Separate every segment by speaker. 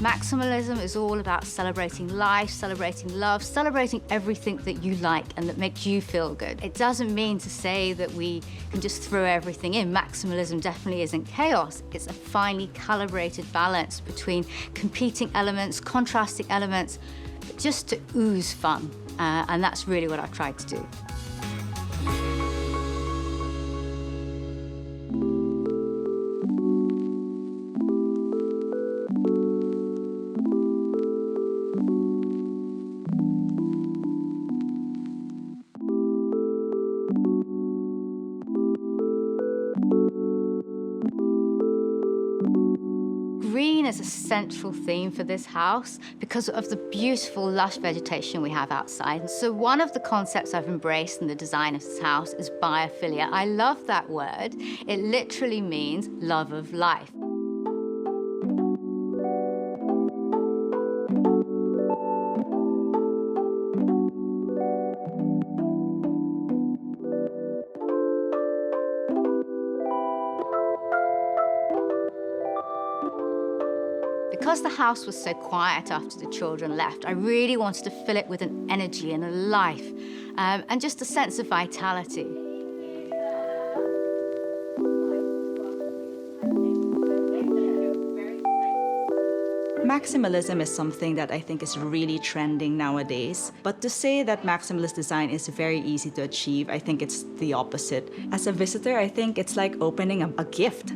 Speaker 1: Maximalism is all about celebrating life, celebrating love, celebrating everything that you like and that makes you feel good. It doesn't mean to say that we can just throw everything in. Maximalism definitely isn't chaos. It's a finely calibrated balance between competing elements, contrasting elements, but just to ooze fun. And that's really what I've tried to do. Green is a central theme for this house because of the beautiful, lush vegetation we have outside. So one of the concepts I've embraced in the design of this house is biophilia. I love that word. It literally means love of life. Because the house was so quiet after the children left, I really wanted to fill it with an energy and a life, and just a sense of vitality.
Speaker 2: Maximalism is something that I think is really trending nowadays. But to say that maximalist design is very easy to achieve, I think it's the opposite. As a visitor, I think it's like opening a gift.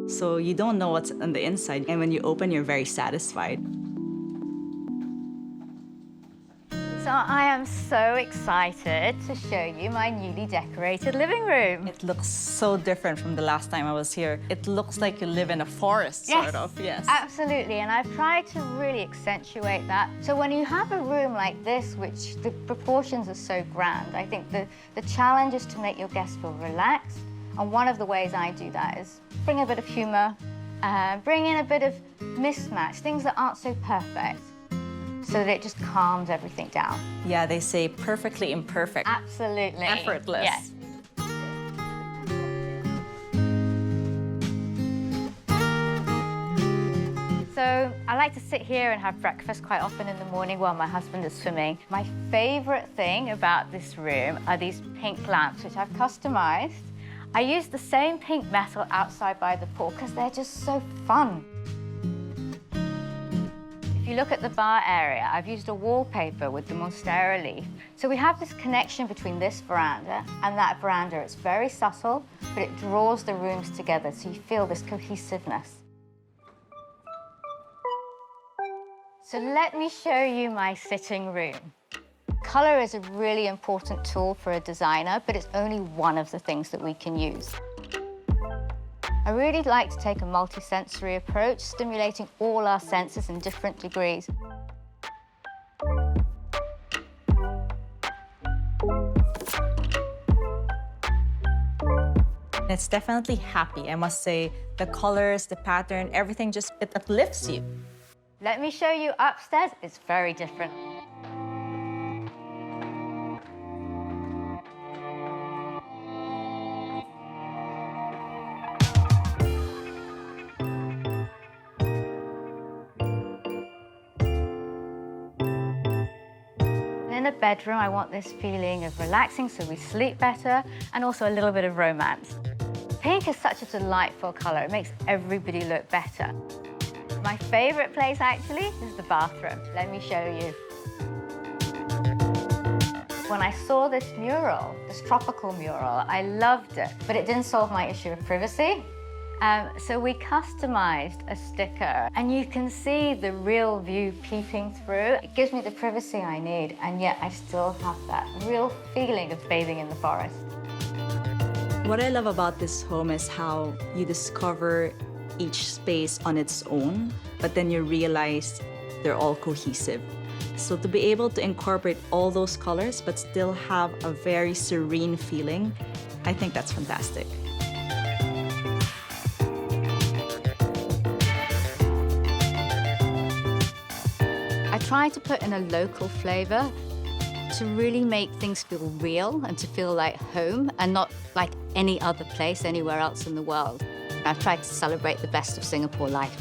Speaker 2: So you don't know what's on the inside, and when you open, you're very satisfied.
Speaker 1: So I am so excited to show you my newly decorated living room.
Speaker 2: It looks so different from the last time I was here. It looks like you live in a forest,
Speaker 1: Yes,
Speaker 2: sort of, yes.
Speaker 1: Absolutely, and I've tried to really accentuate that. So when you have a room like this, which the proportions are so grand, I think the challenge is to make your guests feel relaxed. And one of the ways I do that is bring a bit of humor, bring in a bit of mismatch, things that aren't so perfect, so that it just calms everything down.
Speaker 2: Yeah, they say perfectly imperfect.
Speaker 1: Absolutely.
Speaker 2: Effortless.
Speaker 1: Yes. So I like to sit here and have breakfast quite often in the morning while my husband is swimming. My favorite thing about this room are these pink lamps, which I've customized. I use the same pink metal outside by the pool because they're just so fun. If you look at the bar area, I've used a wallpaper with the monstera leaf. So we have this connection between this veranda and that veranda. It's very subtle, but it draws the rooms together, so you feel this cohesiveness. So let me show you my sitting room. Color is a really important tool for a designer, but it's only one of the things that we can use. I really like to take a multi-sensory approach, stimulating all our senses in different degrees.
Speaker 2: It's definitely happy, I must say. The colors, the pattern, everything just, it uplifts you.
Speaker 1: Let me show you upstairs. It's very different. In a bedroom, I want this feeling of relaxing so we sleep better, and also a little bit of romance. Pink is such a delightful color. It makes everybody look better. My favorite place, actually, is the bathroom. Let me show you. When I saw this mural, this tropical mural, I loved it, but it didn't solve my issue of privacy. So we customized a sticker, and you can see the real view peeping through. It gives me the privacy I need, and yet I still have that real feeling of bathing in the forest.
Speaker 2: What I love about this home is how you discover each space on its own, but then you realize they're all cohesive. So to be able to incorporate all those colors but still have a very serene feeling, I think that's fantastic.
Speaker 1: I try to put in a local flavor to really make things feel real and to feel like home and not like any other place anywhere else in the world. I've tried to celebrate the best of Singapore life.